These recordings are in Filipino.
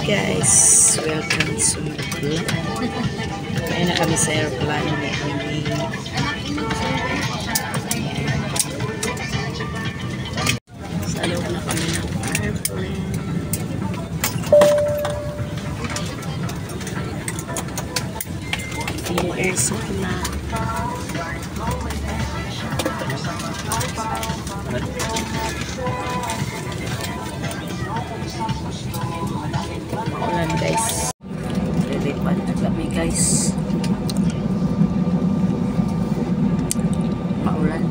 Guys, welcome to vlog. Kaya na kami sa airplane ni Ami. Sa loob na kami ng airplane. Yung air na. Ulan guys, lilipad na kami guys. Maulan.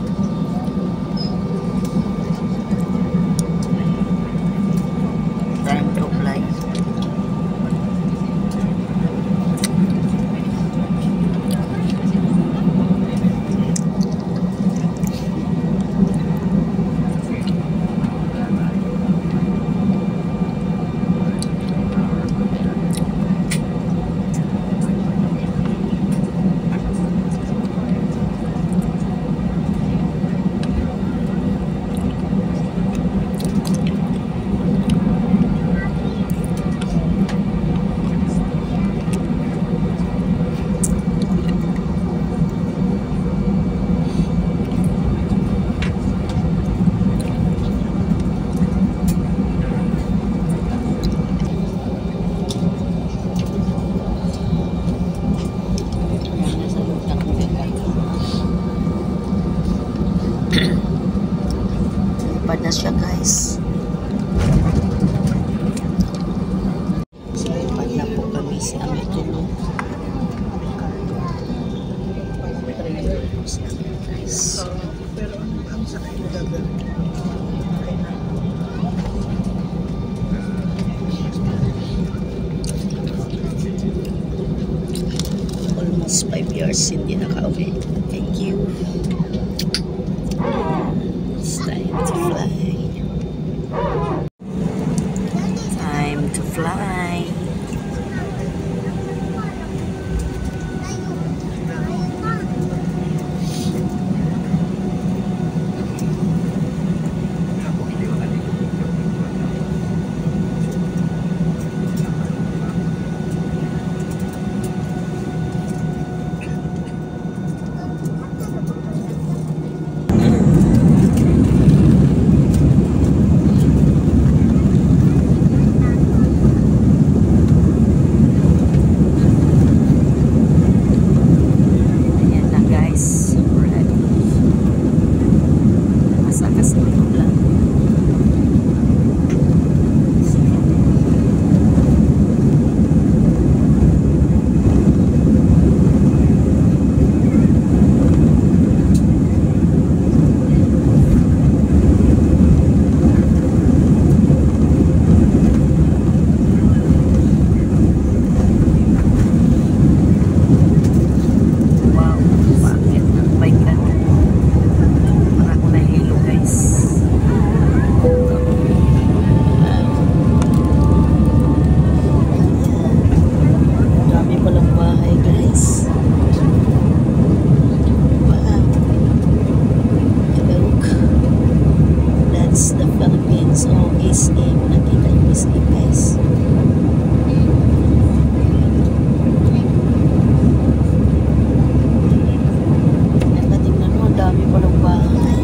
Time to fly. Lipad na siya guys. So, lipad na po kami si Ami tulog. Si Ami guys. Almost 5 years hindi nakauwi. Thank you. It's time to fly. Time to fly. The Philippines o SA, nakita yung SA guys. Nakatingnan mo, dami palang bahay.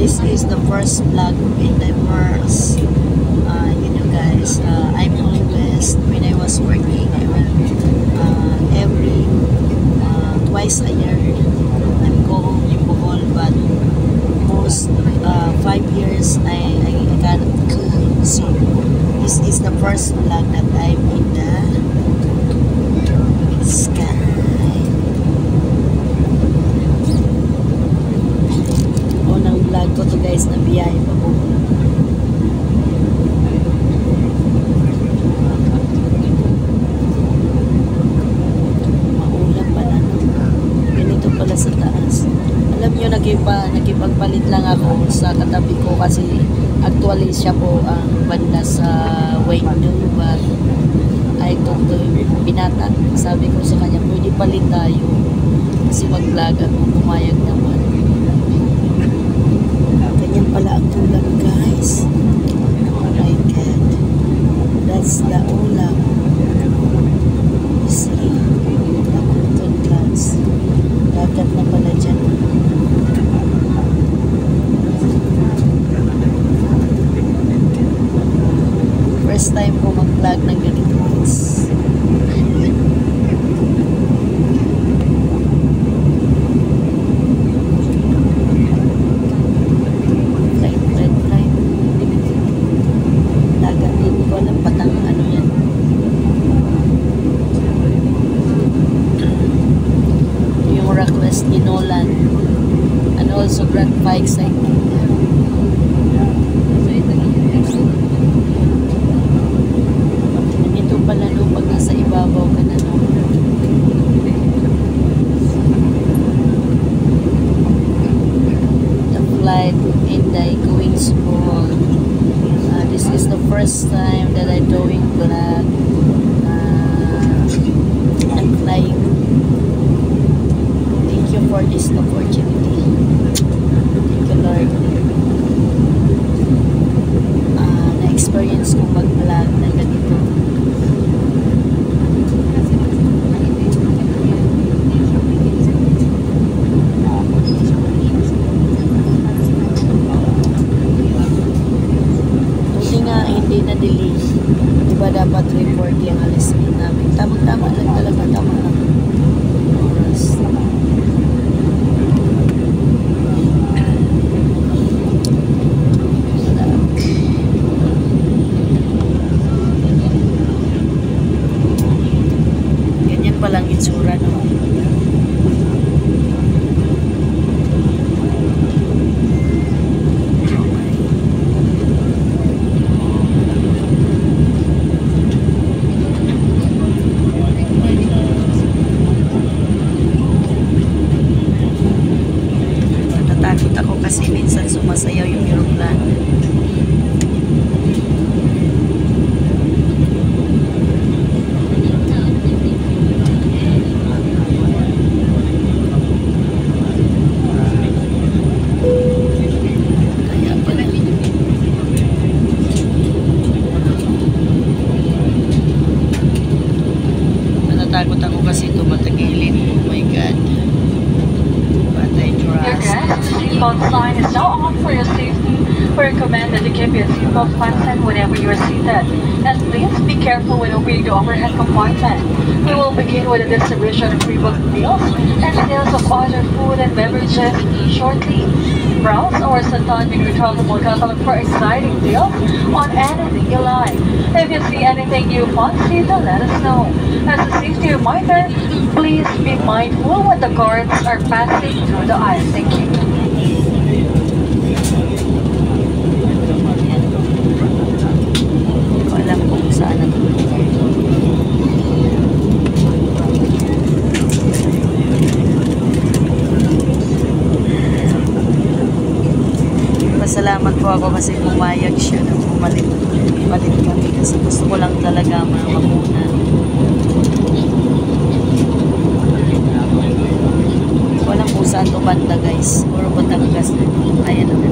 This is the first vlog in Diverse. You know guys, I'm always, when I was working, I went every twice a year. I'm go home in Bohol, but most 5 years I cannot go. So this is the first vlog that I'm in the sky. Unang vlog ko to guys, na biyahe pa po. Maulap pala, no? Ganito pala sa taas. Alam nyo, nakipagpalit lang ako sa katabi ko kasi actually siya po ang banda sa Wengdo, but I told him, binata, sabi ko sa kanya, pwede palit tayo kasi mag-vlog ako, pumayag naman. Ganyan pala ang tulak guys. Oh my God, that's the ulam. You see, nakuntun guys, dagat na pala dyan. First time ko mag-vlog ng ganito guys. Flight. Dagat din ko alam patang ano yan. Yung request ni Nolan. And also Grand Pikes site. Pala no, pag nasa ibabaw ka na no. The flight Inday going small. This is the first time that I'm doing vlog. I'm flying. Thank you for this opportunity. Thank you Lord. Na-experience ko mag-vlog na ganito. Hindi na delay. Diba dapat 3:40 ang alis namin. Tama-tama lang talaga. Tama lang. Oras. Ganyan palang itsura no. Natatakot ako kasi minsan sumasayaw yung aeroplano. Kaya pala. Natatakot ako kasi tumatagilin. Oh my God. Your guest seatbelt sign is now on for your safety. We recommend that you keep your seatbelt fastened whenever you are seated. And please be careful when opening the overhead compartment. We will begin with the distribution of pre-booked meals and sales of other food and beverages shortly. Browse our Santonmin retractable catalog for exciting deals on anything you like. If you see anything you fancy, then let us know. As a safety reminder, please be mindful when the guards are passing through the aisle. Thank you. Hindi ko alam kung saan ang pasalamat po ako kasi pumayag siya na pumalit kami kasi gusto ko lang talaga makunan. Walang kung saan to banda guys. Puro Batangas. Ayan naman.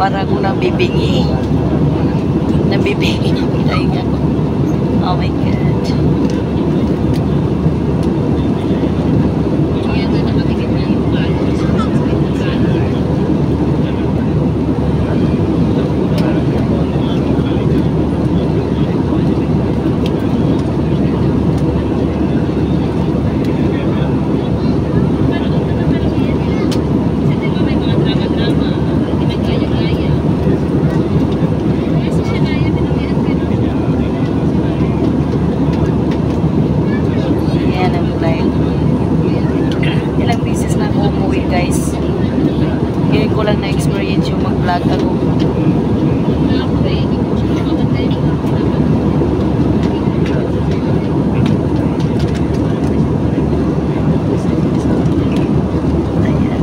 Para ko nabibingi. Nabibingi ng tainga ko. Oh my God. Ilang beses na ako umuwi guys. Ngayon ko lang na-experience yung mag-vlog ako. Ayan.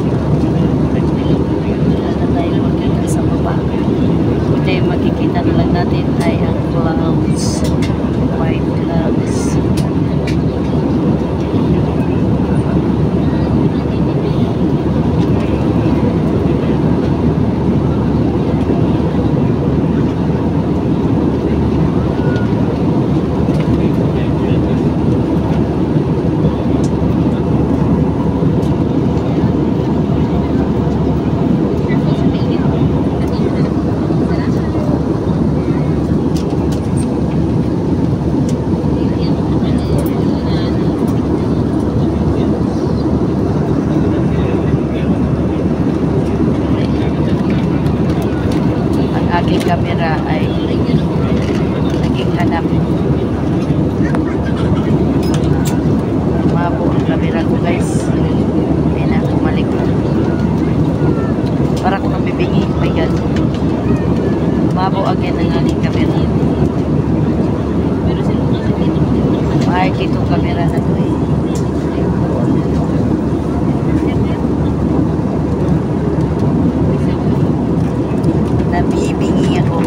Wala na tayo magkita sa baba. Kundi makikita na lang natin ay ang clouds. White clouds. Aking camera ay naging hanap. Mabo ang camera ko guys. Hindi na kumalik. Para ko nabibingi. My God. Mabo again ang aking camera. Mahal itong camera na to eh. Nabibingi ako.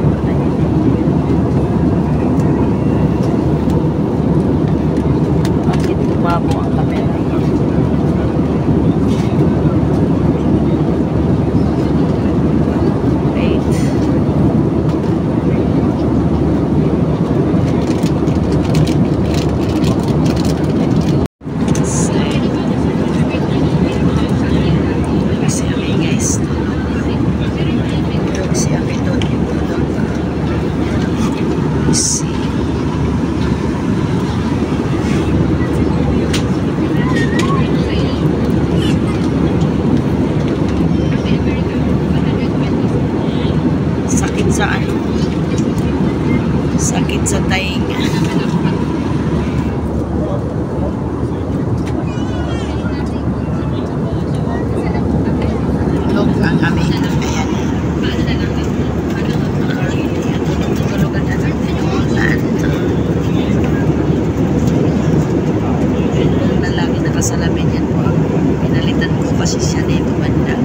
Bakit tumabo ang camera? Wait. Sa ano? Sakit sa tainga. Log ang aming ayan. Tulugan na natin yung ulan. Yung lalaki nakasalamin yan po. Pinalitan ko kasi siya dito banda.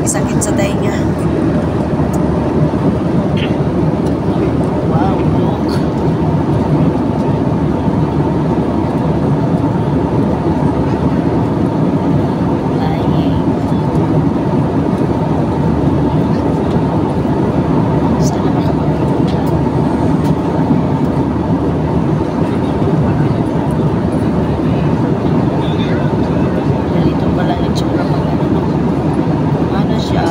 May sakit sa tainga. Wow, look. Flying. Sana makapagpunta. Ganito pala yung tsura pag ano siya.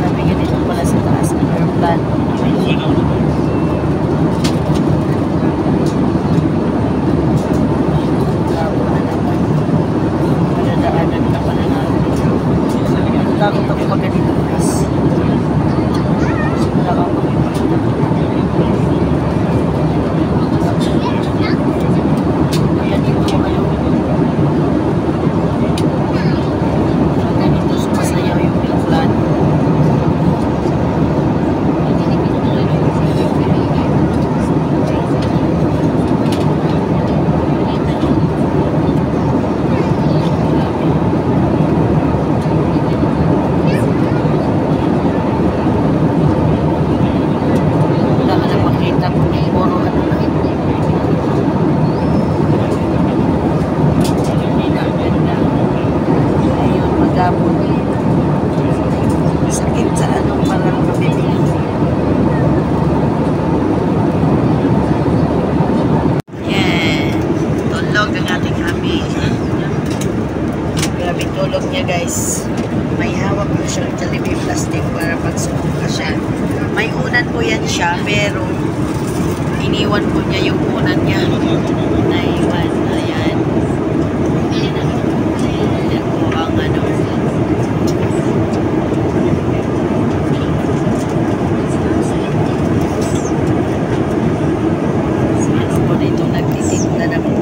Sabi ganito pala sa taas ng airplane. Labo na naman. Madadaanan na pala natin. Takot ako pag ganito guys. Wala kang makikita. Kaya dito kayo. Ganito sumasayaw yung airplane. Wala ka na makita kung puro ano na. Ganda. Ayun, magabot. Sakit sa anong parang mabibili. Yan. Tulog ang ating abi. Grabe tulog niya guys. May hawak po siyang Jollibee plastic para pagsuka siya. May unan po yan siya pero iniwan po niya yung unan niya. Naiwan. Ayan. Yan po ang ano. Ano po dito nagtitinda na po.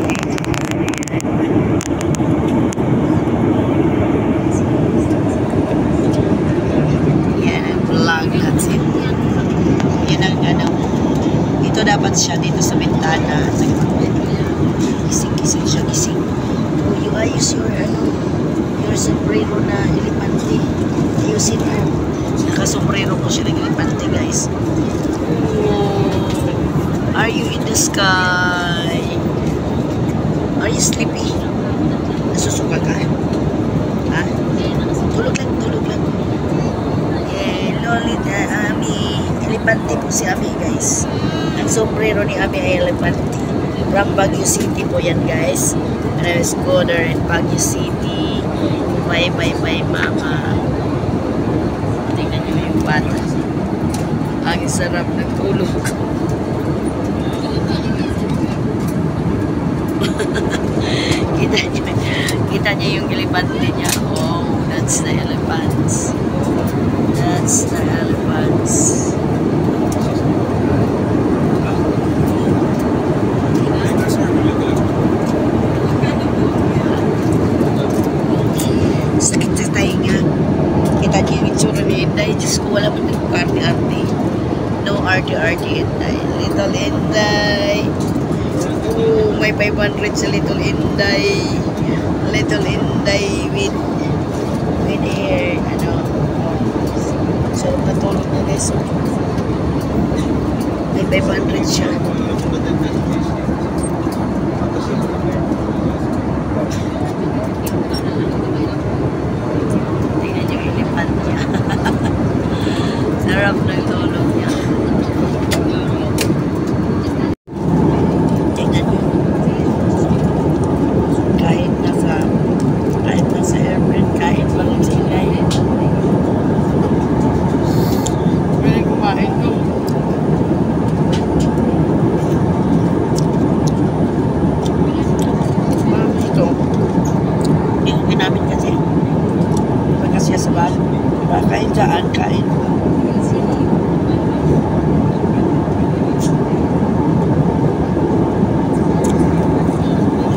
Yan ang vlog. That's it. Yan ang ano. Dito dapat siya dito sa bintana. Gising-gising siya. Gising. Oh, you ayos your ano. Your sombrero na elepante. Ayusin mo. Nakasombrero ko siya ng elepante guys. Oh, are you in the sky? Are you sleepy? Nasusuka ka? Ha? Tulog lang, tulog lang. Lolita Ami. Elepante po si Ami guys. Ang sombrero ni Ami ay elepante. From Baguio City po yan guys. And I was go there in Baguio City. Bye mama. Tingnan nyo yung bata. Ang sarap ng tulog. Kita niya yung elepante niya. Oh, that's the elephants. That's the elephants. Sakit sa tainga. Kita niya yung itsura ni Inday. Diyos ko, wala mo nagkarte-arte. No arte-arte Inday. Little Inday. Oh, may 500 sa Little Inday. Little Inday with hair, ano. So, natulog na guys. So, may 500 siya. Tingnan yung elephant niya. Sarap ng tulog niya. Tingnan niyo. Kahit nasa airplane, kahit walang silay. Pwede kumain ko.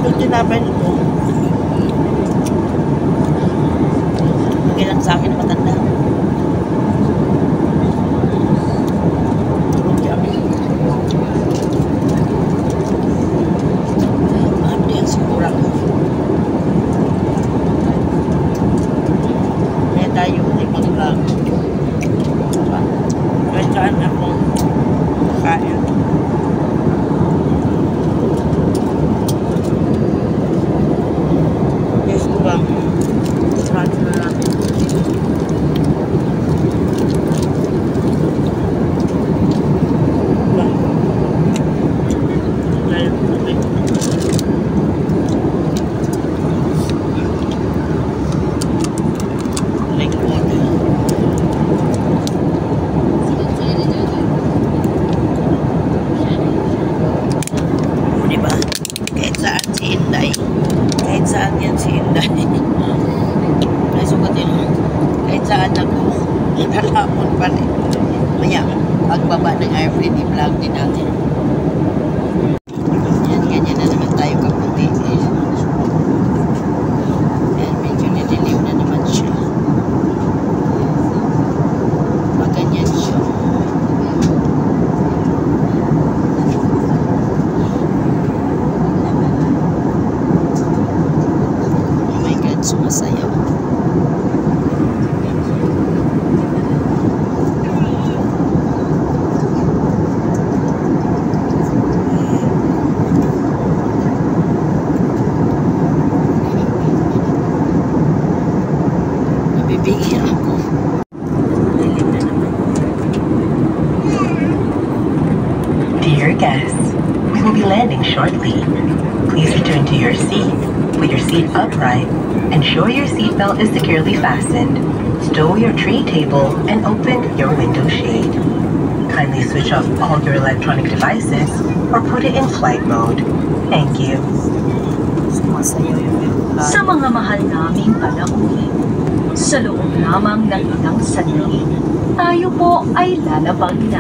Yung tinapay nito, lang sa akin na matanda. Mahal yan sa kurang. Kaya tayo ay mag-vlog. Kahit saan ako kaya. Yes, kurang. Kurang na lang. Kahit saan yan si Inday. Ay, sukat yun. Kahit saan ako, nalamon pa rin. Maya, pagbaba ng airplane, i-vlog din natin. Yan, ganyan na naman tayo kaputi. Yan, medyo nililim na naman siya. Maganyan siya. Sumasayaw. Nabibigyan ako. Dear guests, we will be landing shortly. Please return to your seat. Put your seat upright. Ensure your seatbelt is securely fastened. Stow your tray table and open your window shade. Kindly switch off all your electronic devices or put it in flight mode. Thank you. Sa mga mahal naming palaunin, sa loob lamang ng ilang sandali, tayo po ay lalabag na.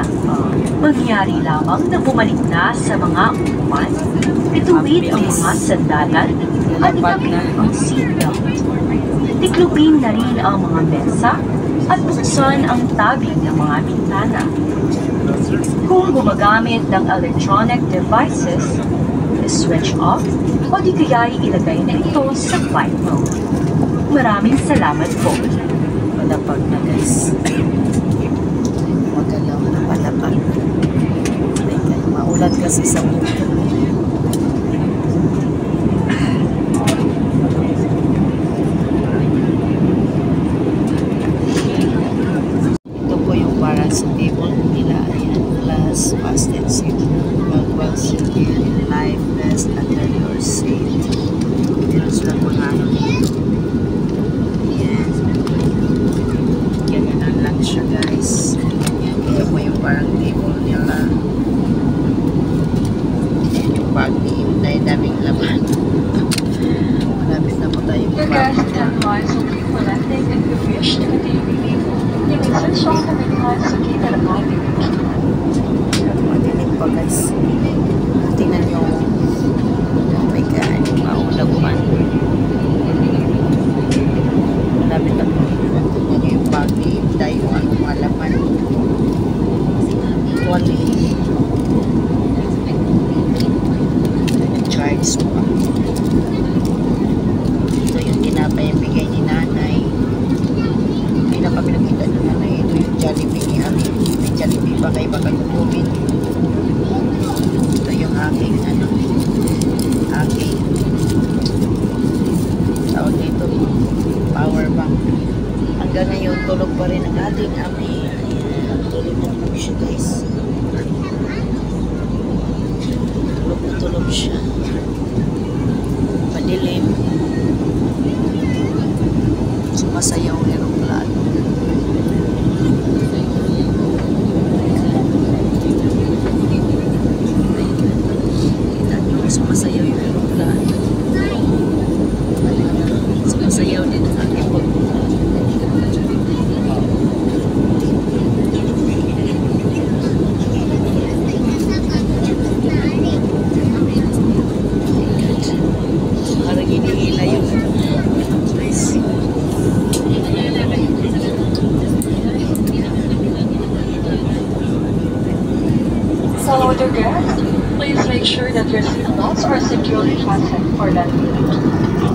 Mangyari lamang na bumalik na sa mga upuan, ituwid ang mga sandalan, at itapit ang seatbelt. Tiklupin na rin ang mga mesa at buksan ang tabing ng mga bintana. Kung gumagamit ng electronic devices, switch off o di kaya ilagay na ito sa flight mode. Maraming salamat po. Palapag na guys. Magalaw na palapag. Maulat kasi sa mundo. Sa table nila, ayan, plus fasten seat, well seated, life vest under your seat. Meron silang mga ano dito. Ayan. Ganyan lang siya guys. Ito po yung parang table nila. Ayan yung bag ni Inday, daming laman. Malapit na po tayong Your bag. guests and lines will be collecting and if you wish to continue leaving, you may switch off the many lines located above the beach. Madilim pa guys. Tingnan nyo. Oh my god. Maulaguan. Malapit na po. Tingnan nyo yung bag ni Inday. Yung mga laman. Wali. Charge pa. Ito yung tinapay yung bigay ni nanay. Hindi na kami nakita ni nanay. Ito yung Jollibee ni Ami. May Jollibee ba kayo baka kukumin? Ito yung aking ano, aking tawag dito, power bank. Hanggang ngayon tulog pa rin ang ating Ami. Ayan, tulog na tulog siya guys. Tulog na tulog siya. Padilim. Sumasayaw ang aeroplano. Sumasayaw yung aeroplano. Sumasayaw din ang aking pagpunta.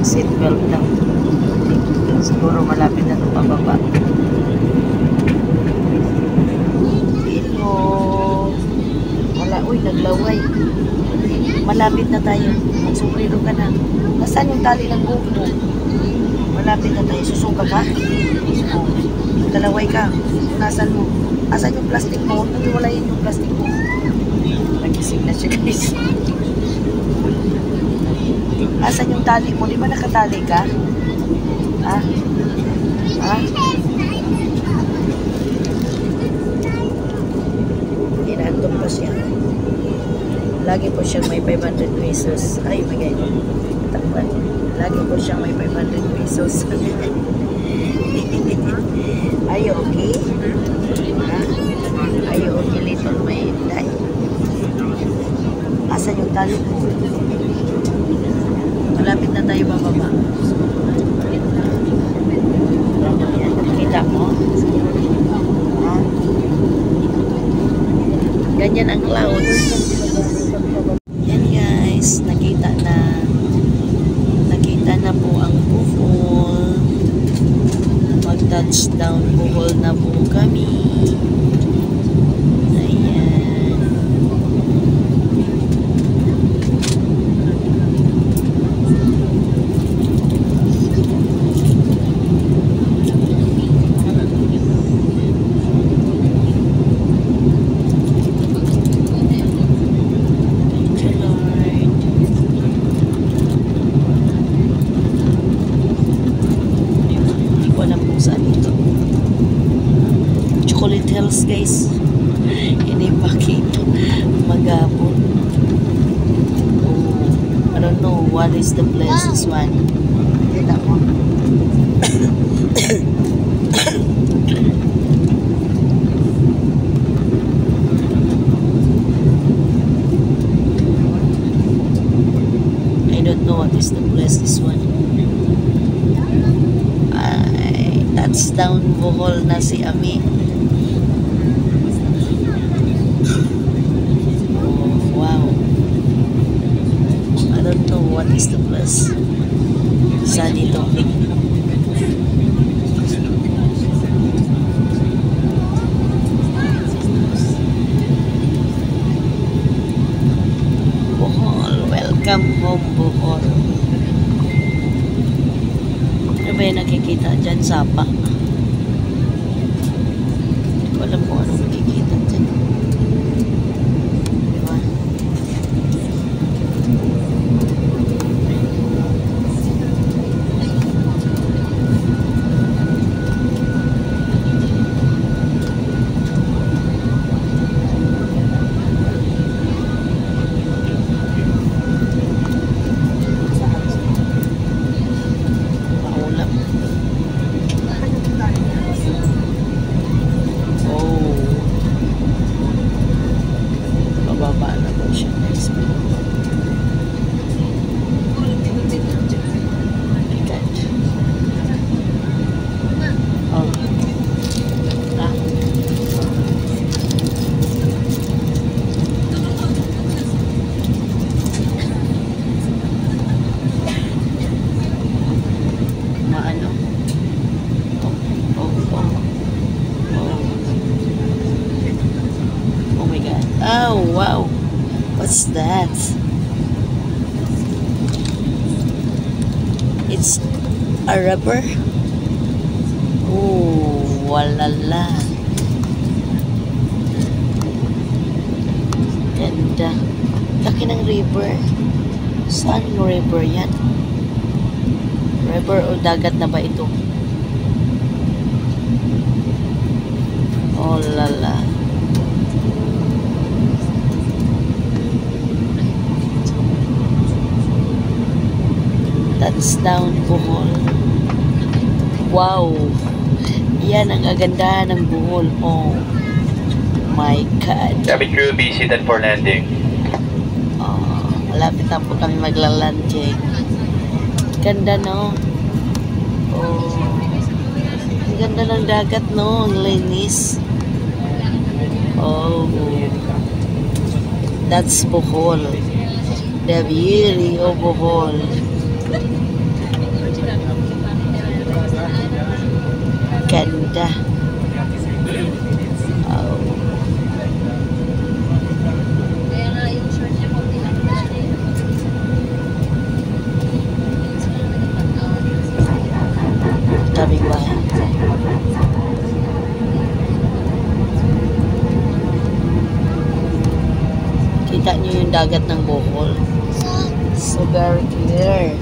Seatbelt lang. Siguro malapit na ito pababa. Hello. Wala, uy, naglaway. Malapit na tayo. Magsumbrero ka na. Nasaan yung tali ng buhok mo? Malapit na tayo. Susuka ka? Oo. Nagkalaway ka. Nasaan mo? Asan yung plastic mo? Naghiwalayin yung plastic mo. Nagising na siya, guys. Asan yung tali mo? Di ba nakatali ka? Ha? Ha? Inaantong pa siya. Lagi po siyang may 500 pesos. Ay, magay. Takpan. Lagi po siyang may 500 pesos. Are you okay? Ha? Are you okay, little my dad? Asan yung tali mo? Malapit na tayo bababa. Yan, nakikita mo? Ha? Ganyan ang clouds. Yan guys, nakita na po ang Bohol. Mag-touchdown Bohol na po kami. Ayan. Chocolate Hills guys, ini makita magabon. Oh, I don't know what is the place this one. Kita mo. I don't know what is the place this one. That's down Bohol na si Ami. I don't know what is the place. Saan ito? Bohol. Welcome home, Bohol. Ano ba yung nakikita dyan? Sapa. Hindi ko alam kung anong nakikita dyan. Diba? Oh wow, what's that? It's a rubber. Oh, walala. Ganda. Laki ng river. Saan yung river yan? River o dagat na ba ito? Oh lala. That's down Bohol. Wow. Yan ang kagandahan ng Bohol. Oh my God. Cabin crew, be seated for landing. Malapit na po kami maglalanding. Ganda, no? Oh. Ang ganda ng dagat, no? Ang linis. Oh. That's Bohol. The beauty of Bohol. ganda. Oh. Tabing bahay. Kita niyo yung dagat ng Bohol. So very clear.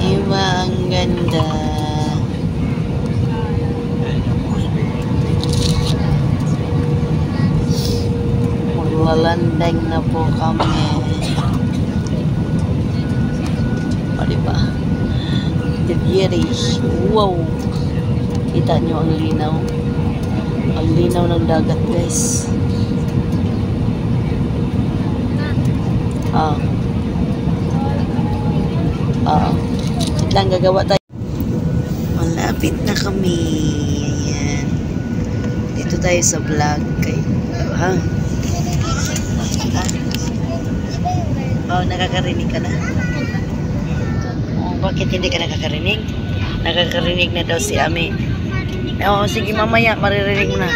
Diba ang ganda? Maglalanding na po kami. O diba? The beauty. Wow! Kita nyo ang linaw. Ang linaw ng dagat, guys. Lang gagawa tayo. Malapit na kami. Ayan. Dito tayo sa vlog. Nakakarinig ka na? Bakit hindi ka nakakarinig? Nakakarinig na daw si Ami. Sige mamaya, maririnig mo na.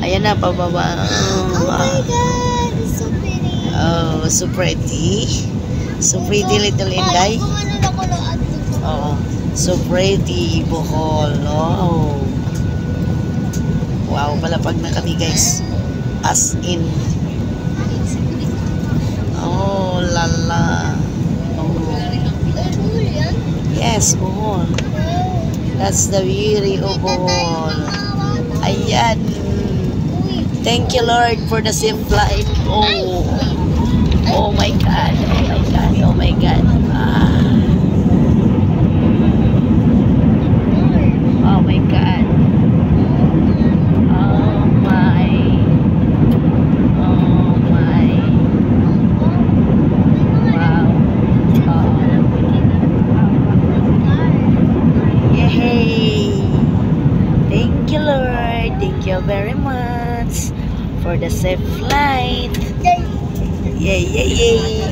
Ayan na, pababa. Oh my God, it's so pretty. Oh, so pretty. So pretty little Inday. Oh, so pretty Bohol. Oh. Wow, palapag na kami guys. As in. Oh, lala. Oh. Yes, Bohol. That's the beauty of Bohol. Ayan. Thank you Lord for the safe flight. Oh. Oh my God. Oh my God. Oh my God. Oh my God. Oh my. Oh my. Wow. Yay. Thank you Lord. Thank you very much for the safe flight. Yay, yay, yay.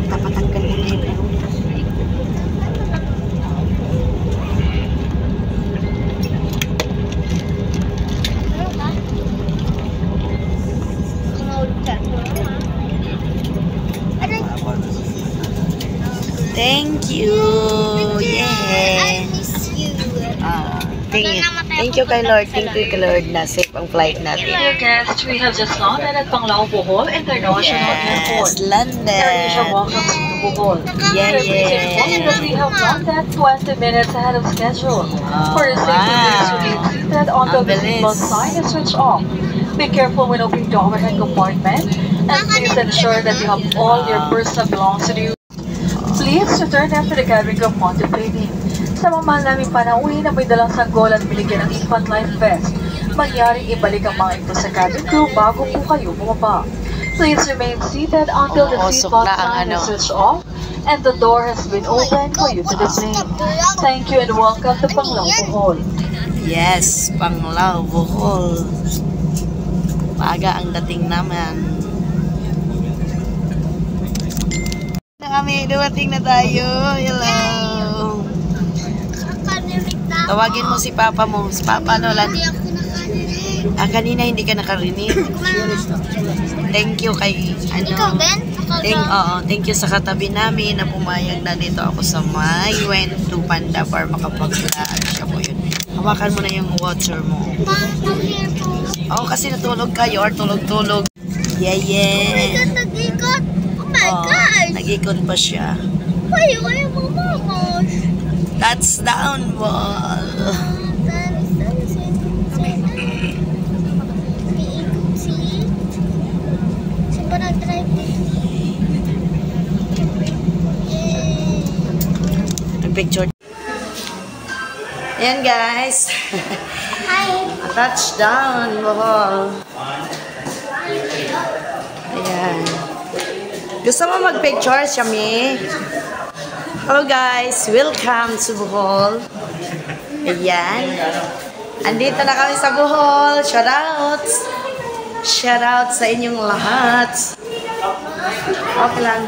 Tapatanggal mo na yun. Thank you. Yeah. I miss you. Thank you kay Lord. Thank you kay Lord na safe ang flight natin. Dear guests, we have just landed at Panglao Bohol International Airport. Yes, London. Air Asia welcomes you to Bohol. Yeah, We inform that we have landed 20 minutes ahead of schedule. For your safety, please remain seated until the seatbelt sign is switched off. Be careful when opening the overhead compartment, and please ensure that you have all your personal belongings with you. Please return after the cabin crew contemplating. Sa mamahal naming panauwi na may dalang sanggol at biligyan ng infant life vest, mangyaring ibalik ang mga ito sa cabin crew bago po kayo bumaba. Please remain seated until the seatbelt sign is switched off and the door has been opened for you to deplane. Thank you and welcome to Panglao Bohol. Yes, Panglao Bohol. Maaga ang dating naman. Kami, dumating na tayo. Hello. Tawagin mo si Papa mo. Si Papa no lang. Kanina hindi ka nakarinig. Thank you kay Ikaw din? Thank you sa katabi namin na pumayag na dito ako sa may went to Panda para makapag-vlog siya po yun. Hawakan mo na yung water mo. Kasi natulog kayo or tulog-tulog. Yeah. Nag-ikot. Oh my God. Nag-ikot pa siya. Why mo mamamos? That's downfall. Picture. Ayan guys. Hi. Touchdown, Bohol. Ayan. Gusto mo mag-picture, Shami? Hello guys, welcome to Bohol. Ayan. Andito na kami sa Bohol. Shoutouts. Shout out sa inyong lahat. Okay lang.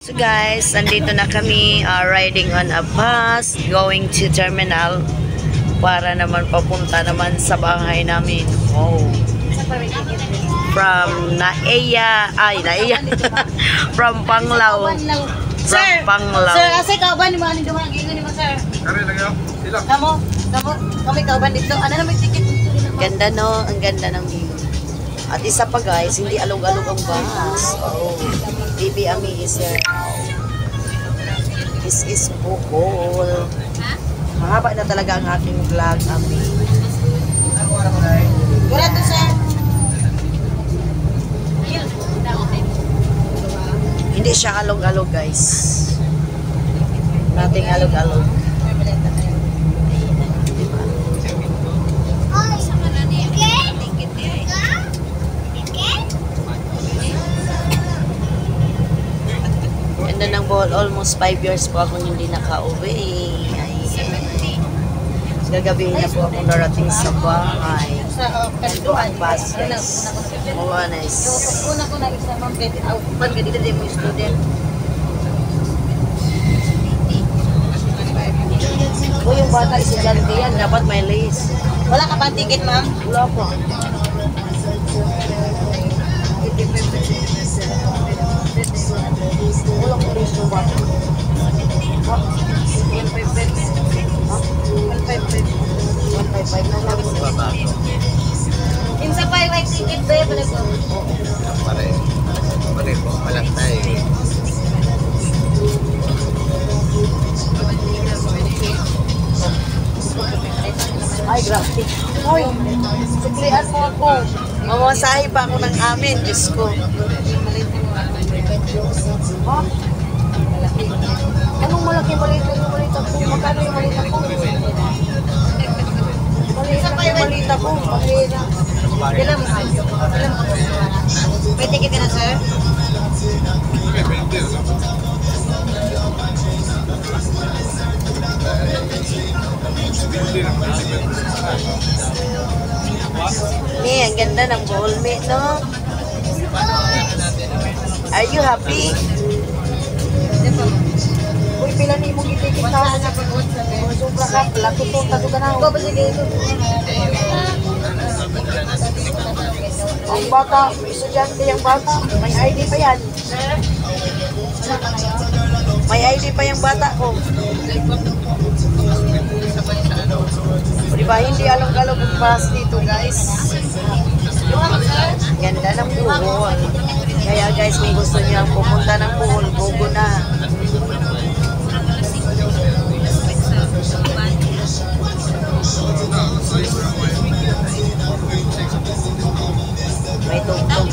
So guys, nandito na kami riding on a bus going to terminal para naman papunta naman sa bahay namin. Oh. From Naiya, from Panglao. From Panglao. Sir, asa kauban ni mo ani duha gingon ni mo sir. Kare lang yo. Sila. Kami kauban dito. Ano na may ticket dito? Ganda no, ang ganda ng view. At isa pa guys, hindi alog-alog ang bus. Oh, baby Ami is here. This is Bohol. Mahaba na talaga ang aking vlog, Ami. Wala to sir. Hindi siya alog-alog guys. Nating alog-alog. Ganda ng Bohol. Almost 5 years po akong hindi nakauwi. Gagabihin na po akong darating sa bahay. Ito ang bus guys. Mawanes. Una ko na isa ma'am kay pag dito din mo student. O yung bata estudyante yan, dapat may lace. Wala ka pa ticket ma'am? Wala pa. Walang lace yung bata. 155 na lang. Insa pa yung ticket ba pala ko? Pareho. Walang tayo. Ay, grabe. Hoy, suklian mo ako. Mamasahe pa ako ng amin, Diyos ko. Ha? Anong malaki malita? Anong malita ko? Magkano yung malita ko? Malita ko. Mahina. Ilan mo? May ticket na sir? Ni, ang ganda ng Bohol, me, no? Are you happy? Uy, pila ni mong itikit na. Sobra ka, lakutong, tagutan na. Ikaw ba sige ito? Ang bata, estudyante yung bata. May ID pa yan. May ID pa yung bata ko. Diba, hindi along-along ang bus dito, guys. Ganda ng Bohol. Kaya guys, kung gusto niyo pumunta ng Bohol, go na. May tugtog.